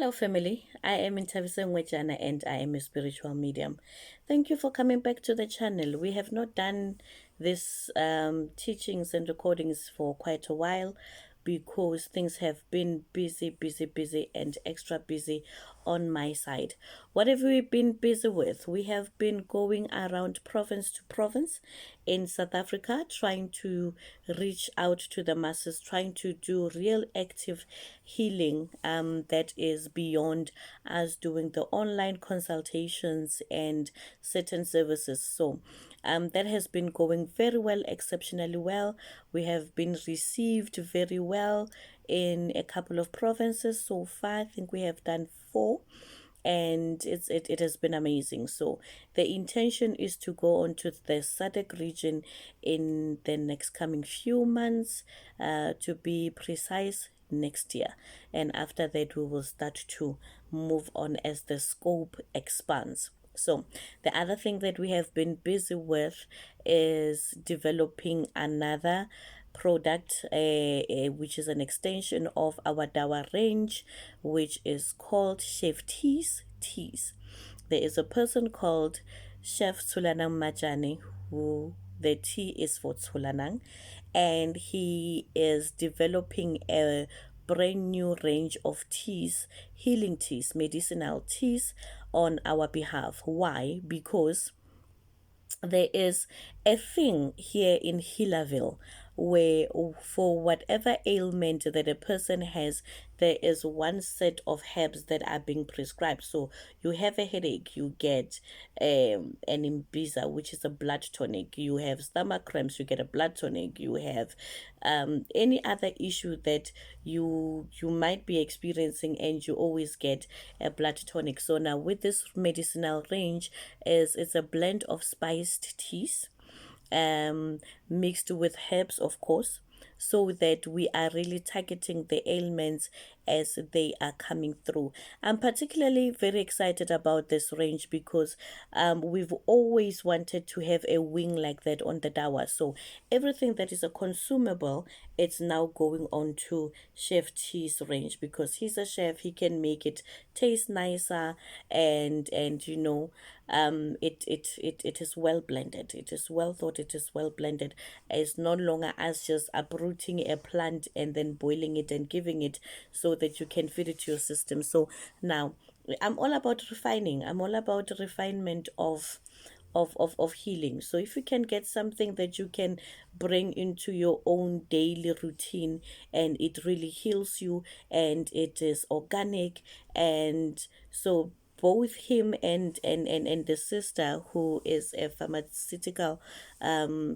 Hello, family. I am Intabise Ngwejana and I am a spiritual medium. Thank you for coming back to the channel. We have not done this teachings and recordings for quite a while because things have been busy, and extra busy on my side. What have we been busy with? We have been going around province to province in South Africa, trying to reach out to the masses, trying to do real active healing that is beyond us doing the online consultations and certain services. So that has been going very well, exceptionally well. We have been received very well in a couple of provinces so far. I think we have done 4, and it has been amazing. So the intention is to go on to the SADC region in the next coming few months, to be precise, next year. And after that, we will start to move on as the scope expands. So the other thing that we have been busy with is developing another product, which is an extension of our Dawa range, which is called Chef Teas. There is a person called Chef Tsulanang Majani, who the T is for Tsulanang, and he is developing a brand new range of teas, healing teas, medicinal teas on our behalf. Why? Because there is a thing here in Hillerville where, for whatever ailment that a person has, there is one set of herbs that are being prescribed. So you have a headache, you get an Imbiza, which is a blood tonic. You have stomach cramps, you get a blood tonic. You have any other issue that you might be experiencing, and you always get a blood tonic. So now with this medicinal range, it's a blend of spiced teas, mixed with herbs, of course, so that we are really targeting the ailments as they are coming through. I'm particularly very excited about this range because we've always wanted to have a wing like that on the Dawa. So everything that is a consumable, it's now going on to Chef T's range, because he's a chef. He can make it taste nicer, and it is well blended. It is well thought. It is well blended. It's no longer as just uprooting a plant and then boiling it and giving it so that you can feed it to your system. So now I'm all about refining. I'm all about refinement of healing. So if you can get something that you can bring into your own daily routine, and it really heals you, and it is organic, and so both him and the sister, who is a pharmaceutical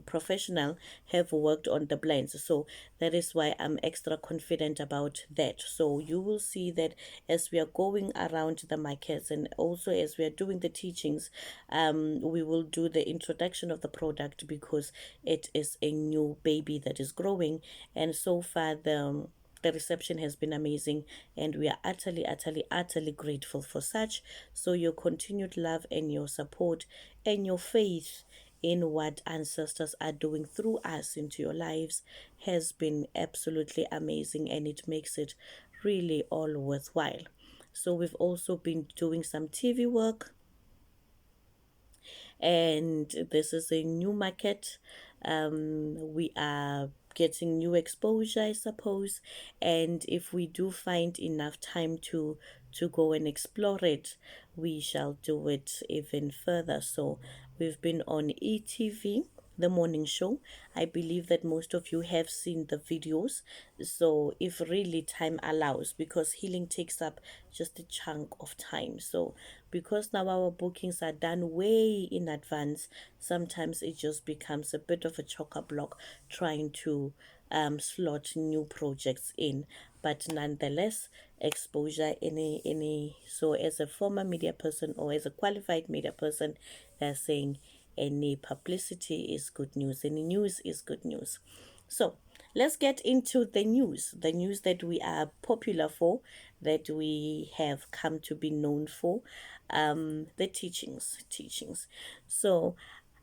professional, have worked on the blends. So that is why I'm extra confident about that. So you will see that as we are going around the markets, and also as we are doing the teachings, we will do the introduction of the product, because it is a new baby that is growing. And so far the reception has been amazing, and we are utterly grateful for such. So your continued love and your support and your faith in what ancestors are doing through us into your lives has been absolutely amazing, and it makes it really all worthwhile. So we've also been doing some TV work, and this is a new market. We are getting new exposure, I suppose, and if we do find enough time to go and explore it, we shall do it even further. So we've been on ETV, the morning show. I believe that most of you have seen the videos. So if really time allows, because healing takes up just a chunk of time. So because now our bookings are done way in advance, sometimes it just becomes a bit of a chock-a-block trying to slot new projects in. But nonetheless, exposure, any so as a former media person, or as a qualified media person, they're saying any publicity is good news, any news is good news. So let's get into the news that we are popular for, that we have come to be known for, the teachings. So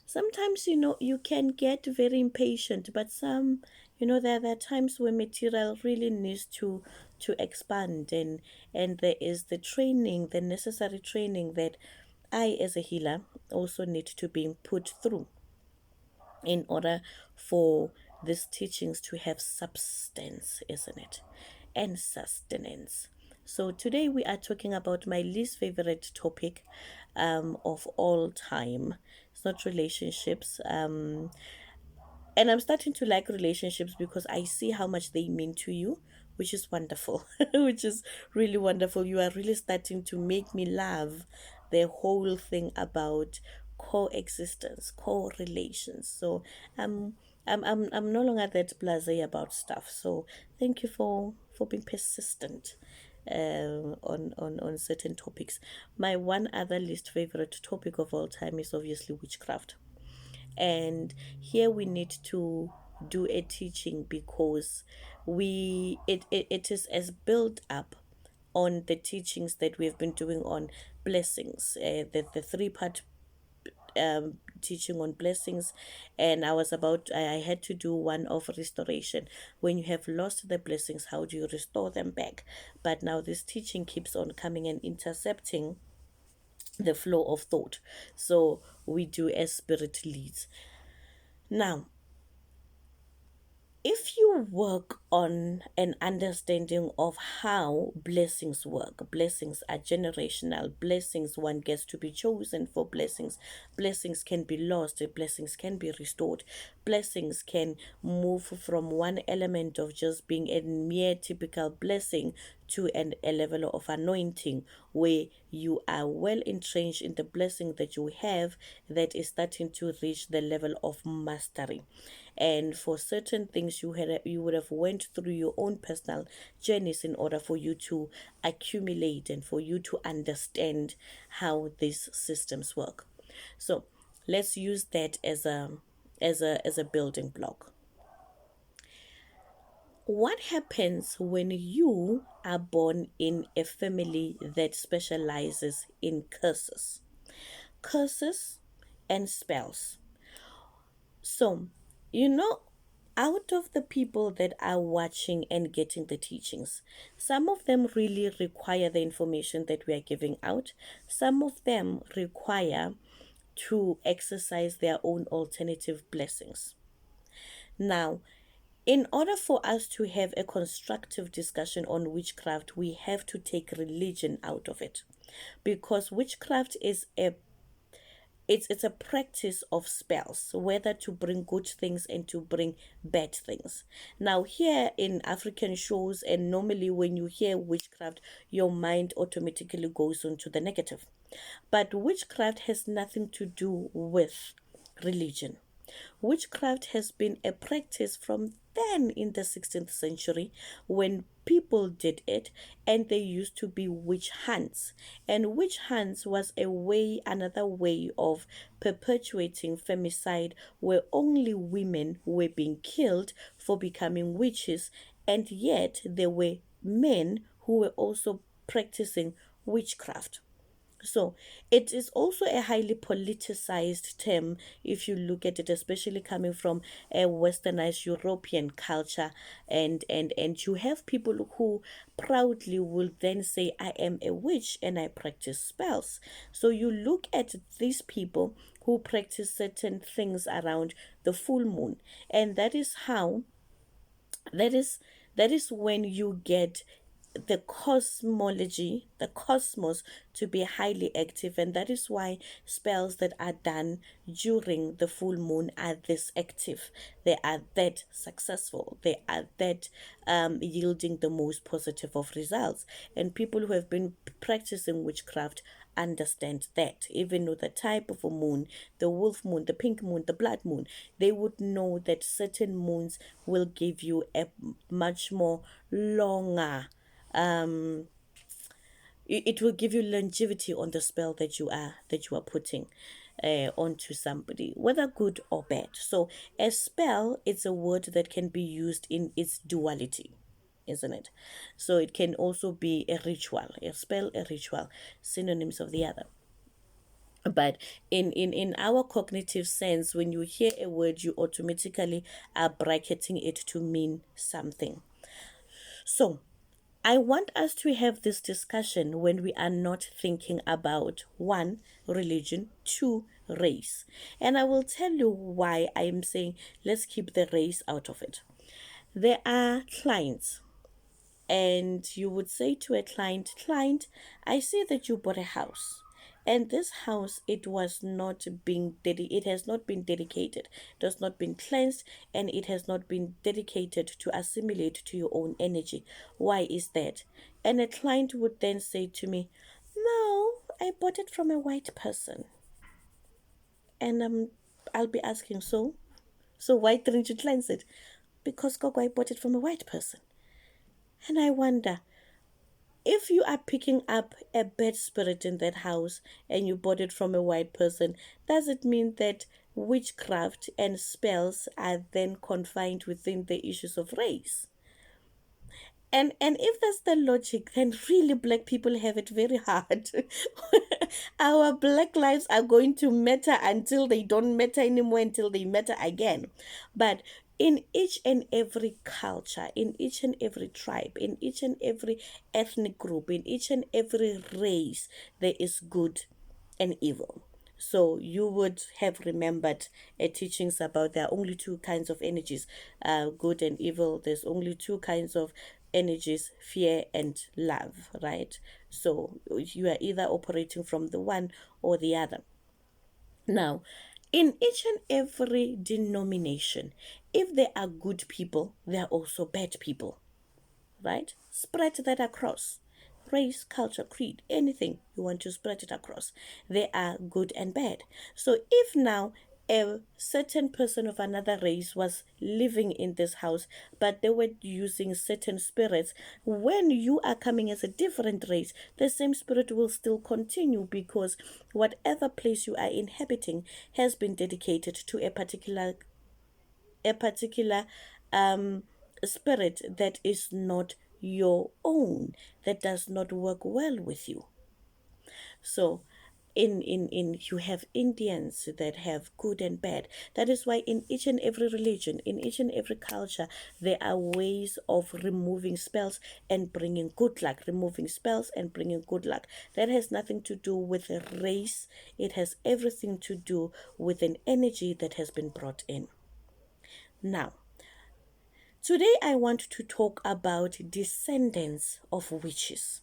sometimes, you can get very impatient, but there are times where material really needs to expand, and there is the training, the necessary training that I as a healer also need to be put through in order for these teachings to have substance, isn't it? And sustenance. So today we are talking about my least favorite topic of all time. It's not relationships. And I'm starting to like relationships because I see how much they mean to you, which is wonderful, which is really wonderful. You are really starting to make me love the whole thing about coexistence, co-relations. So I'm no longer that blasé about stuff. So thank you for being persistent on certain topics. My one other least favorite topic of all time is obviously witchcraft, and here we need to do a teaching because it is as built up on the teachings that we've been doing on blessings, the three-part teaching on blessings, and I had to do one of restoration. When you have lost the blessings, how do you restore them back? But now this teaching keeps on coming and intercepting the flow of thought, so we do as spirit leads. Now, if you work on an understanding of how blessings work, blessings are generational, blessings, one gets to be chosen for blessings, blessings can be lost, blessings can be restored, blessings can move from one element of just being a mere typical blessing to a level of anointing where you are well entrenched in the blessing that you have, that is starting to reach the level of mastery. And for certain things, you would have went through your own personal journeys in order for you to accumulate and for you to understand how these systems work. So let's use that as a building block. What happens when you are born in a family that specializes in curses and spells? So, you know, out of the people that are watching and getting the teachings, some of them really require the information that we are giving out. Some of them require to exercise their own alternative blessings. Now, in order for us to have a constructive discussion on witchcraft, we have to take religion out of it, because witchcraft is it's a practice of spells, whether to bring good things and to bring bad things. Now, here in African shows, and normally when you hear witchcraft, your mind automatically goes on to the negative. But witchcraft has nothing to do with religion. Witchcraft has been a practice from then in the 16th century when people did it, and they used to be witch hunts. And witch hunts was another way of perpetuating femicide, where only women were being killed for becoming witches, and yet there were men who were also practicing witchcraft. So it is also a highly politicized term if you look at it, especially coming from a westernized European culture, and you have people who proudly will then say, I am a witch and I practice spells. So you look at these people who practice certain things around the full moon, and that is that is when you get the cosmology, the cosmos, to be highly active, and that is why spells that are done during the full moon are this active. They are that successful. They are that yielding the most positive of results. And people who have been practicing witchcraft understand that, even though the type of a moon, the wolf moon, the pink moon, the blood moon, they would know that certain moons will give you a much more longer, it will give you longevity on the spell that you are putting onto somebody, whether good or bad. So a spell, it's a word that can be used in its duality, isn't it? So it can also be a ritual, a spell, a ritual, synonyms of the other. But in our cognitive sense, when you hear a word, you automatically are bracketing it to mean something. So I want us to have this discussion when we are not thinking about one, religion, two, race. And I will tell you why I am saying let's keep the race out of it. There are clients, and you would say to a client, I see that you bought a house, and this house, it has not been dedicated, it has not been cleansed, and it has not been dedicated to assimilate to your own energy. Why is that? And a client would then say to me, no, I bought it from a white person. And I'll be asking, so why didn't you cleanse it? Because Gogo, I bought it from a white person. And I wonder, if you are picking up a bad spirit in that house and you bought it from a white person, does it mean that witchcraft and spells are then confined within the issues of race? And if that's the logic, then really black people have it very hard. Our black lives are going to matter until they don't matter anymore, until they matter again. But in each and every culture, in each and every tribe, in each and every ethnic group, in each and every race, there is good and evil. So you would have remembered teachings about there are only two kinds of energies, good and evil. There's only two kinds of energies, fear and love, right? So you are either operating from the one or the other. Now, in each and every denomination, if there are good people, there are also bad people, right? Spread that across race, culture, creed, anything you want to spread it across. They are good and bad. So if now a certain person of another race was living in this house, but they were using certain spirits, when you are coming as a different race, the same spirit will still continue, because whatever place you are inhabiting has been dedicated to a particular spirit that is not your own, that does not work well with you. So in you have Indians that have good and bad. That is why in each and every religion, in each and every culture, there are ways of removing spells and bringing good luck, removing spells and bringing good luck. That has nothing to do with a race. It has everything to do with an energy that has been brought in. Now, today I want to talk about descendants of witches.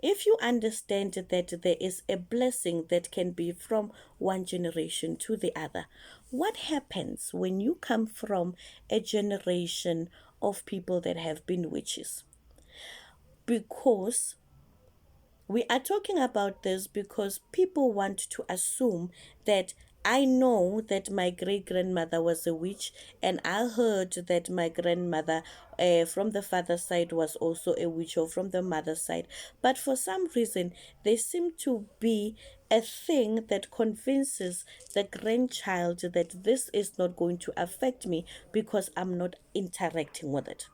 If you understand that there is a blessing that can be from one generation to the other, what happens when you come from a generation of people that have been witches? Because we are talking about this because people want to assume that I know that my great grandmother was a witch, and I heard that my grandmother from the father's side was also a witch, or from the mother's side. But for some reason, there seem to be a thing that convinces the grandchild that this is not going to affect me because I'm not interacting with it.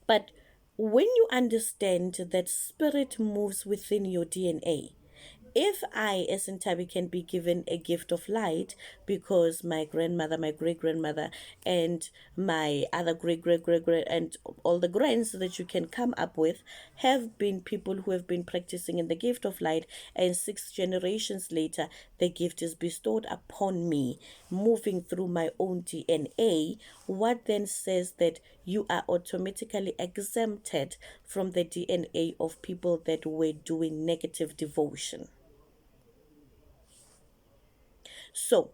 But when you understand that spirit moves within your DNA, if I, as Ntabi, can be given a gift of light because my grandmother, my great grandmother, and my other great, and all the grands that you can come up with have been people who have been practicing in the gift of light, and 6 generations later, the gift is bestowed upon me, moving through my own DNA, what then says that you are automatically exempted from the DNA of people that were doing negative devotion? So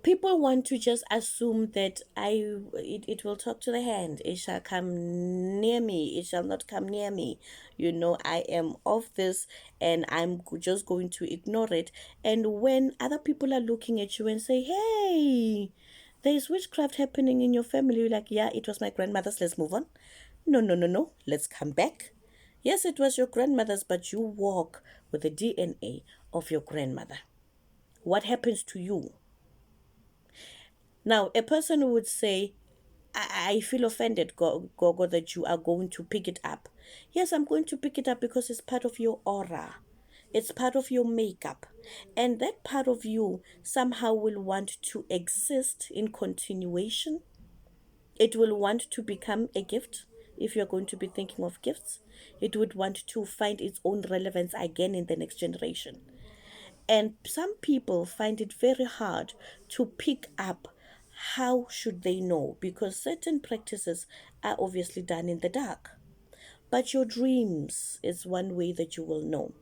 people want to just assume that it will talk to the hand, it shall come near me, it shall not come near me. I am of this, and I'm just going to ignore it. And when other people are looking at you and say, hey, there's witchcraft happening in your family, you're like, yeah, it was my grandmother's, let's move on. No, no, no, no, let's come back. Yes, it was your grandmother's, but you walk with the DNA of your grandmother. What happens to you? Now, a person would say, I feel offended, Gogo, that you are going to pick it up. Yes, I'm going to pick it up because it's part of your aura. It's part of your makeup. And that part of you somehow will want to exist in continuation. It will want to become a gift. if you're going to be thinking of gifts, it would want to find its own relevance again in the next generation. And some people find it very hard to pick up how should they know, because certain practices are obviously done in the dark. But your dreams is one way that you will know.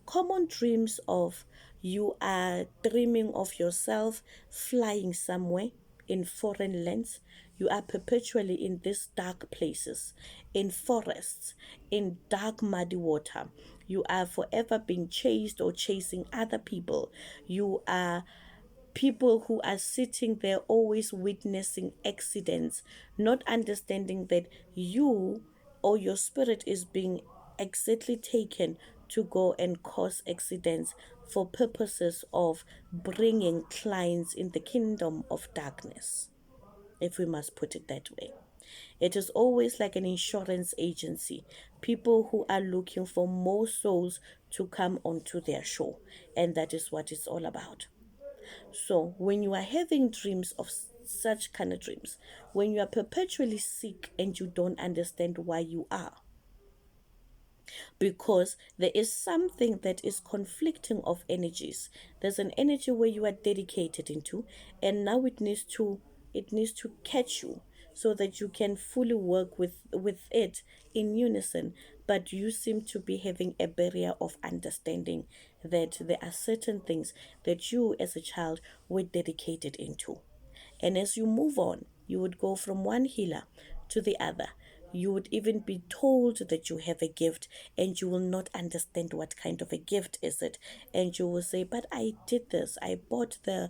Common dreams of you are dreaming of yourself flying somewhere in foreign lands. You are perpetually in these dark places, in forests, in dark muddy water. You are forever being chased or chasing other people. You are people who are sitting there always witnessing accidents, not understanding that you or your spirit is being exactly taken to go and cause accidents for purposes of bringing clients in the kingdom of darkness, if we must put it that way. It is always like an insurance agency, people who are looking for more souls to come onto their shore, and that is what it's all about. So, when you are having dreams of such kind of dreams, when you are perpetually sick and you don't understand why you are, because there is something that is conflicting of energies. There's an energy where you are dedicated into, and now it needs to catch you so that you can fully work with it in unison. But you seem to be having a barrier of understanding that there are certain things that you as a child were dedicated into. And as you move on, you would go from one healer to the other. You would even be told that you have a gift, and you will not understand what kind of a gift is it. And you will say, but I did this. I bought the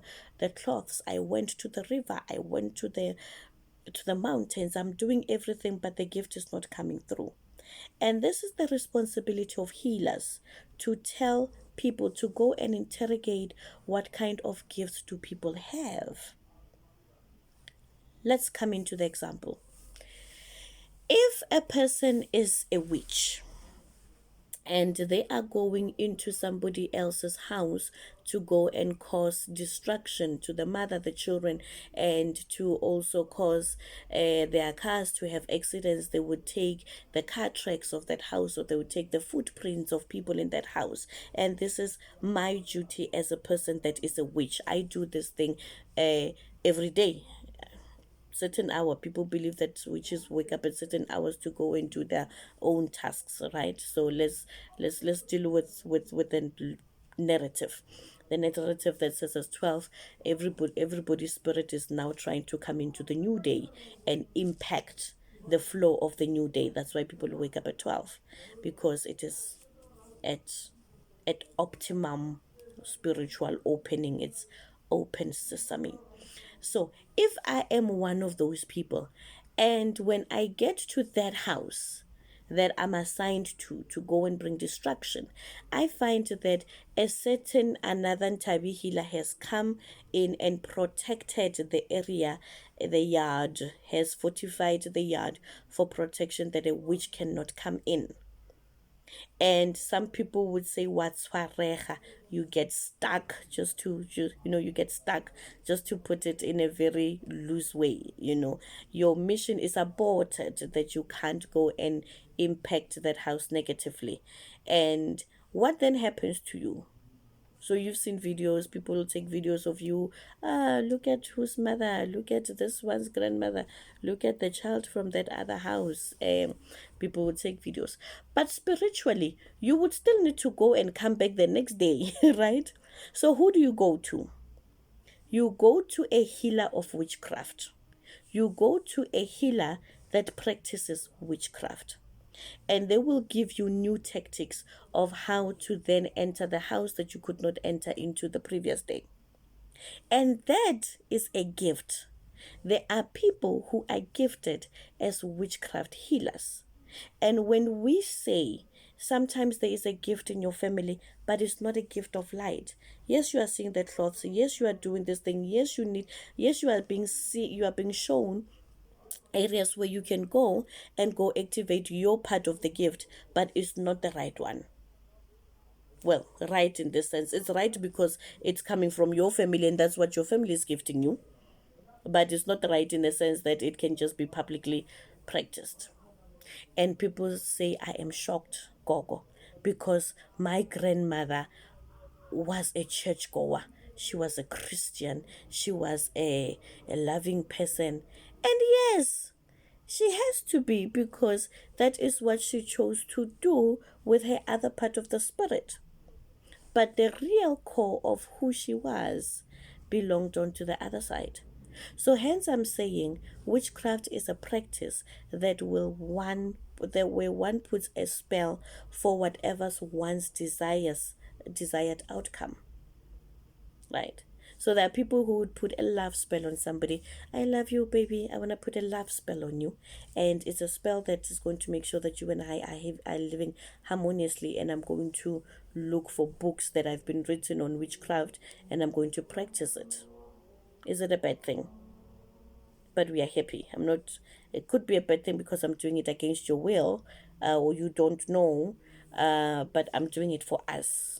cloths. I went to the river. I went to the mountains. I'm doing everything, but the gift is not coming through. And this is the responsibility of healers, to tell people to go and interrogate what kind of gifts do people have. Let's come into the example. If a person is a witch and they are going into somebody else's house to go and cause destruction to the mother, the children, and to also cause their cars to have accidents, they would take the car tracks of that house, or they would take the footprints of people in that house. And this is my duty as a person that is a witch. I do this thing every day. Certain hour, people believe that witches wake up at certain hours to go and do their own tasks, right? So let's deal with the narrative, the narrative that says as 12, everybody's spirit is now trying to come into the new day and impact the flow of the new day. That's why people wake up at 12, because it is at optimum spiritual opening. It's open sesame. So if I am one of those people, and when I get to that house that I'm assigned to go and bring destruction, I find that a certain another Tabi healer has come in and protected the area, the yard, has fortified the yard for protection, that a witch cannot come in. And some people would say what's wareha, you get stuck, you get stuck, just to put it in a very loose way. Your mission is aborted, that you can't go and impact that house negatively. And what then happens to you? So you've seen videos, people will take videos of you. Look at whose mother, look at this one's grandmother, look at the child from that other house. People would take videos. But spiritually, you would still need to go and come back the next day, right? So who do you go to? You go to a healer of witchcraft. You go to a healer that practices witchcraft, and they will give you new tactics of how to then enter the house that you could not enter into the previous day. And that is a gift. There are people who are gifted as witchcraft healers. And when we say sometimes there is a gift in your family, but it's not a gift of light. Yes, you are seeing the clothes. Yes, you are doing this thing. Yes, you are being shown areas where you can go and go activate your part of the gift, but it's not the right one. Well, right in this sense, it's right because it's coming from your family and that's what your family is gifting you, but it's not right in the sense that it can just be publicly practiced. And people say, I am shocked, Gogo, because my grandmother was a churchgoer. She was a Christian. She was a loving person. And yes, she has to be, because that is what she chose to do with her other part of the spirit. But the real core of who she was belonged onto the other side. So hence I'm saying witchcraft is a practice where one puts a spell for whatever's one's desired outcome. Right? So there are people who would put a love spell on somebody. I love you, baby. I want to put a love spell on you. And it's a spell that is going to make sure that you and I are living harmoniously. And I'm going to look for books that have been written on witchcraft, and I'm going to practice it. Is it a bad thing? But we are happy. I'm not, it could be a bad thing because I'm doing it against your will, or you don't know, but I'm doing it for us.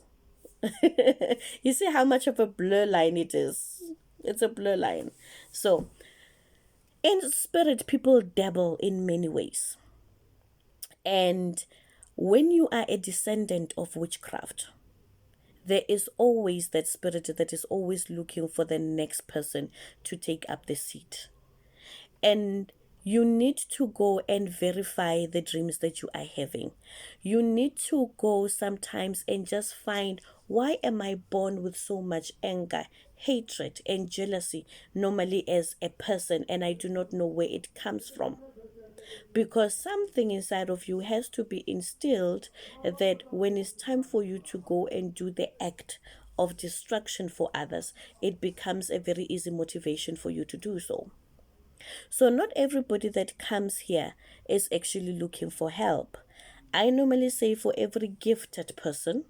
You see how much of a blur line it is? It's a blur line. So, in spirit, people dabble in many ways. And when you are a descendant of witchcraft, there is always that spirit that is always looking for the next person to take up the seat. And you need to go and verify the dreams that you are having. You need to go sometimes and just find, why am I born with so much anger, hatred, and jealousy normally as a person, and I do not know where it comes from? Because something inside of you has to be instilled that when it's time for you to go and do the act of destruction for others, it becomes a very easy motivation for you to do so. So, not everybody that comes here is actually looking for help. I normally say for every gifted person,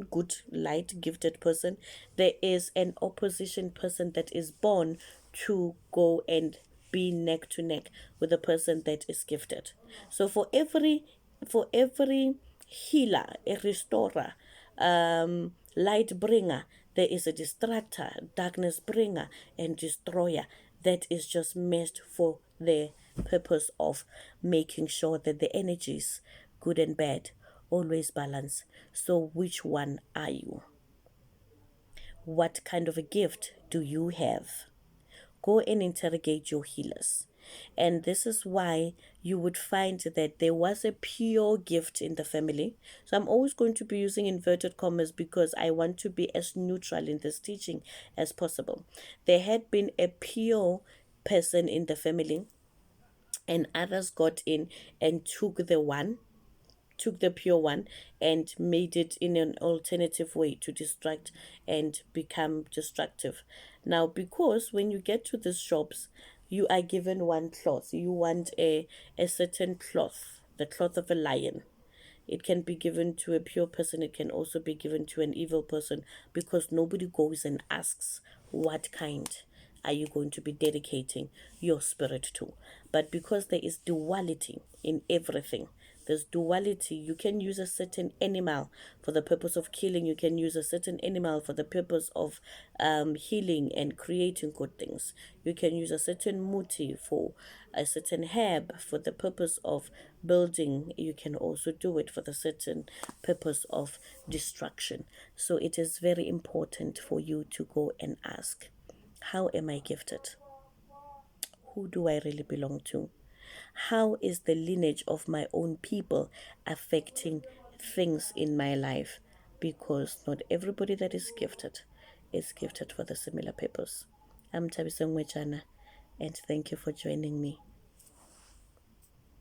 good, light, gifted person, there is an opposition person that is born to go and be neck to neck with the person that is gifted. So for every healer, a restorer, light bringer, there is a distractor, darkness bringer, and destroyer that is just meant for the purpose of making sure that the energies, good and bad, always balance. So, which one are you? What kind of a gift do you have? Go and interrogate your healers. And this is why you would find that there was a pure gift in the family. So I'm always going to be using inverted commas because I want to be as neutral in this teaching as possible. There had been a pure person in the family, and others got in and took the pure one and made it in an alternative way to distract and become destructive. Now, because when you get to these shops, you are given one cloth. You want a certain cloth, the cloth of a lion. It can be given to a pure person, it can also be given to an evil person, because nobody goes and asks, what kind are you going to be dedicating your spirit to? But because there is duality in everything, there's duality. You can use a certain animal for the purpose of killing. You can use a certain animal for the purpose of healing and creating good things. You can use a certain muti for a certain herb for the purpose of building. You can also do it for the certain purpose of destruction. So it is very important for you to go and ask, how am I gifted? Who do I really belong to? How is the lineage of my own people affecting things in my life? Because not everybody that is gifted for the similar purpose. I'm Tabisong Wechana, and thank you for joining me.